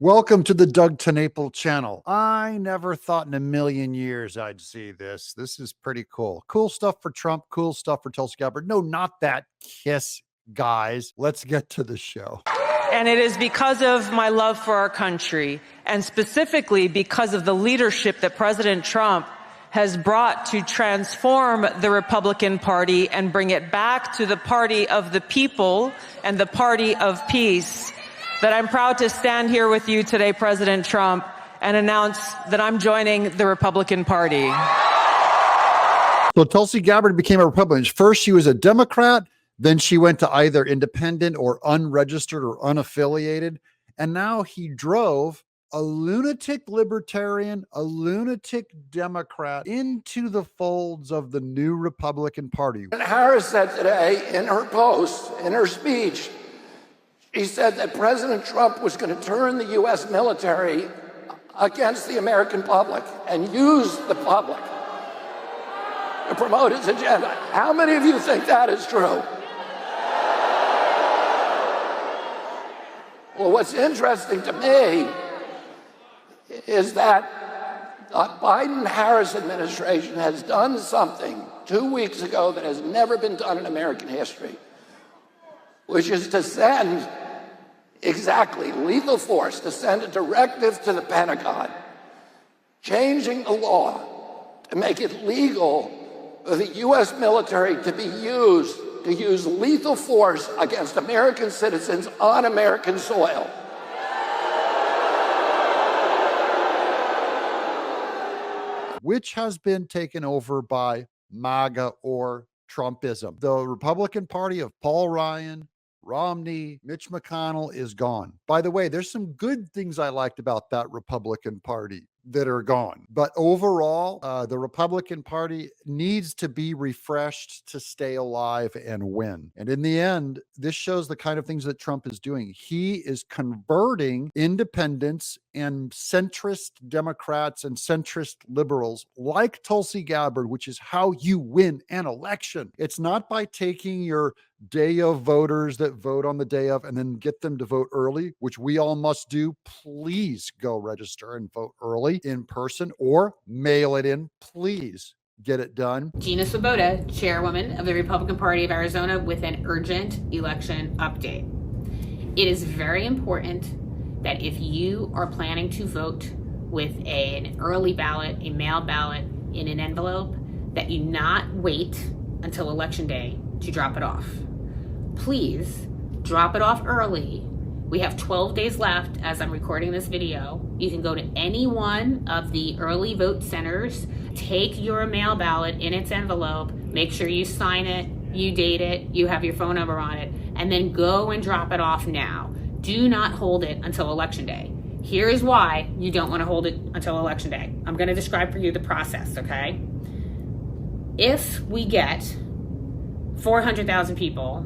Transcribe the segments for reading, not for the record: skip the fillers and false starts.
Welcome to the Doug TenNapel channel. I never thought in a million years I'd see this. This is pretty cool. Cool stuff for Trump, cool stuff for Tulsi Gabbard. No, not that kiss, guys. Let's get to the show. And it is because of my love for our country, and specifically because of the leadership that President Trump has brought to transform the Republican Party and bring it back to the party of the people and the party of peace, that I'm proud to stand here with you today, President Trump, and announce that I'm joining the Republican Party. So Tulsi Gabbard became a Republican. First, she was a Democrat. Then she went to either independent or unregistered or unaffiliated. And now he drove a lunatic libertarian, a lunatic Democrat into the folds of the new Republican Party. And Harris said today in her post, in her speech, she said that President Trump was going to turn the U.S. military against the American public and use the public to promote his agenda. How many of you think that is true? Well, what's interesting to me is that the Biden-Harris administration has done something 2 weeks ago that has never been done in American history, which is to send exactly lethal force, to send a directive to the Pentagon, changing the law to make it legal for the U.S. military to be used to use lethal force against American citizens on American soil. Which has been taken over by MAGA or Trumpism. The Republican Party of Paul Ryan, Romney, Mitch McConnell is gone. By the way, there's some good things I liked about that Republican Party that are gone. But overall, the Republican Party needs to be refreshed to stay alive and win. And in the end, this shows the kind of things that Trump is doing. He is converting independents and centrist Democrats and centrist liberals like Tulsi Gabbard, which is how you win an election. It's not by taking your day of voters that vote on the day of and then get them to vote early, which we all must do. Please go register and vote early in person or mail it in. Please get it done. Gina Swoboda, chairwoman of the Republican Party of Arizona, with an urgent election update. It is very important that if you are planning to vote with an early ballot, a mail ballot in an envelope, that you not wait until election day to drop it off. Please drop it off early. We have 12 days left as I'm recording this video. You can go to any one of the early vote centers, take your mail ballot in its envelope, make sure you sign it, you date it, you have your phone number on it, and then go and drop it off now. Do not hold it until election day. Here is why you don't want to hold it until election day. I'm going to describe for you the process, okay? If we get 400,000 people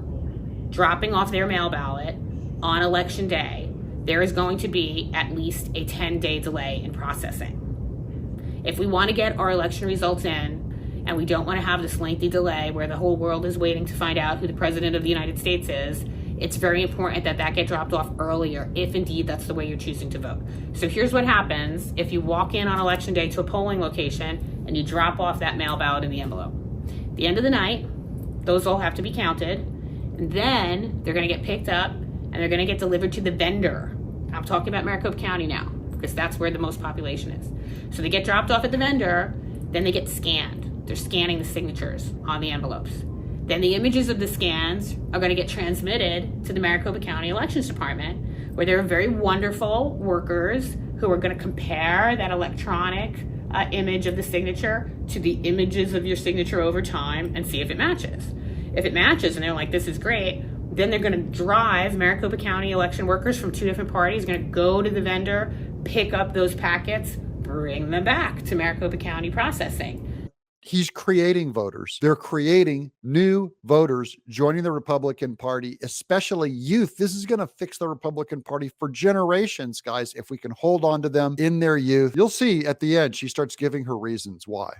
dropping off their mail ballot on election day, there is going to be at least a 10-day delay in processing. If we want to get our election results in, and we don't want to have this lengthy delay where the whole world is waiting to find out who the president of the United States is, it's very important that that get dropped off earlier, if indeed that's the way you're choosing to vote. So here's what happens if you walk in on election day to a polling location and you drop off that mail ballot in the envelope. At the end of the night, those all have to be counted, and then they're going to get picked up and they're going to get delivered to the vendor. I'm talking about Maricopa County now, because that's where the most population is. So they get dropped off at the vendor, then they get scanned. They're scanning the signatures on the envelopes. Then the images of the scans are going to get transmitted to the Maricopa County Elections Department, where there are very wonderful workers who are going to compare that electronic image of the signature to the images of your signature over time and see if it matches. If it matches and they're like, this is great, then they're going to drive Maricopa County election workers from two different parties, going to go to the vendor, pick up those packets, bring them back to Maricopa County processing. He's creating voters. They're creating new voters joining the Republican Party, especially youth. This is going to fix the Republican Party for generations, guys. If we can hold on to them in their youth, you'll see at the end, she starts giving her reasons why.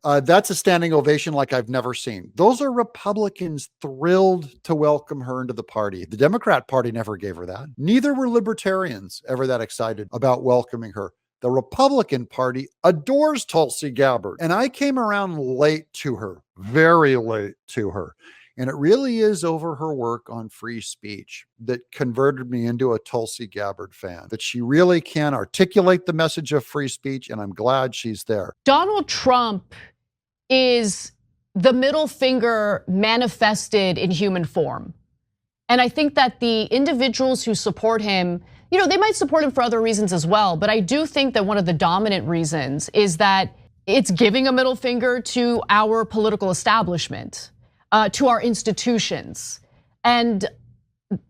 That's a standing ovation like I've never seen. Those are Republicans thrilled to welcome her into the party. The Democrat Party never gave her that. Neither were libertarians ever that excited about welcoming her. The Republican Party adores Tulsi Gabbard. And I came around late to her, very late to her. And it really is over her work on free speech that converted me into a Tulsi Gabbard fan, that she really can articulate the message of free speech. And I'm glad she's there. Donald Trump is the middle finger manifested in human form. And I think that the individuals who support him, they might support him for other reasons as well. But I do think that one of the dominant reasons is that it's giving a middle finger to our political establishment, to our institutions. And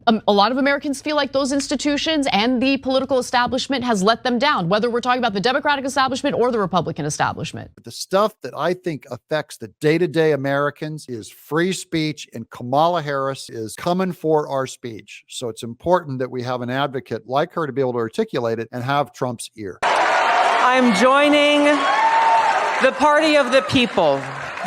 a lot of Americans feel like those institutions and the political establishment has let them down, whether we're talking about the Democratic establishment or the Republican establishment. The stuff that I think affects the day-to-day Americans is free speech, and Kamala Harris is coming for our speech. So it's important that we have an advocate like her to be able to articulate it and have Trump's ear. I'm joining the party of the people,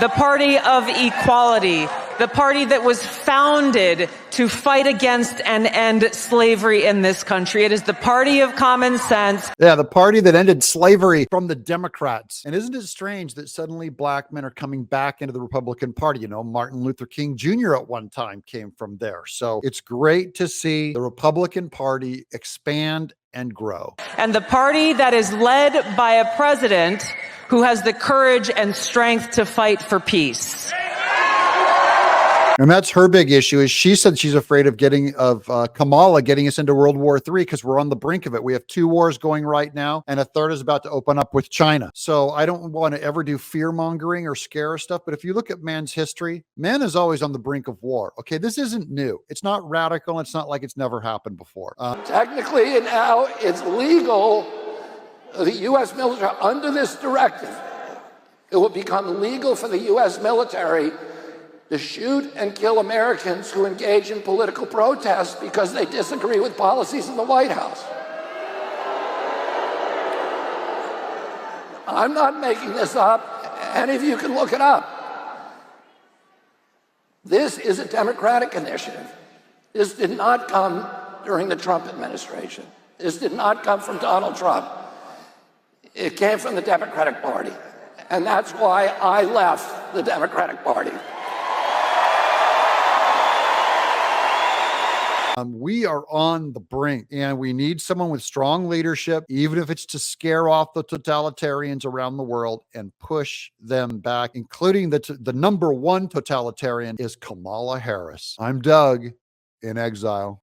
the party of equality, the party that was founded to fight against and end slavery in this country. It is the party of common sense. Yeah, the party that ended slavery from the Democrats. And isn't it strange that suddenly black men are coming back into the Republican Party? Martin Luther King Jr. at one time came from there. So it's great to see the Republican Party expand and grow. And the party that is led by a president who has the courage and strength to fight for peace. And that's her big issue. Is she said she's afraid of Kamala getting us into World War III because we're on the brink of it. We have 2 wars going right now, and a third is about to open up with China. So I don't want to ever do fear mongering or scare stuff. But if you look at man's history, man is always on the brink of war. Okay, this isn't new. It's not radical. It's not like it's never happened before. Technically, now it's legal. The U.S. military, under this directive, it will become legal for the U.S. military to shoot and kill Americans who engage in political protest because they disagree with policies in the White House. I'm not making this up. Any of you can look it up. This is a Democratic initiative. This did not come during the Trump administration. This did not come from Donald Trump. It came from the Democratic Party. And that's why I left the Democratic Party. We are on the brink, and we need someone with strong leadership, even if it's to scare off the totalitarians around the world and push them back, including the number one totalitarian is Kamala Harris. I'm Doug in exile.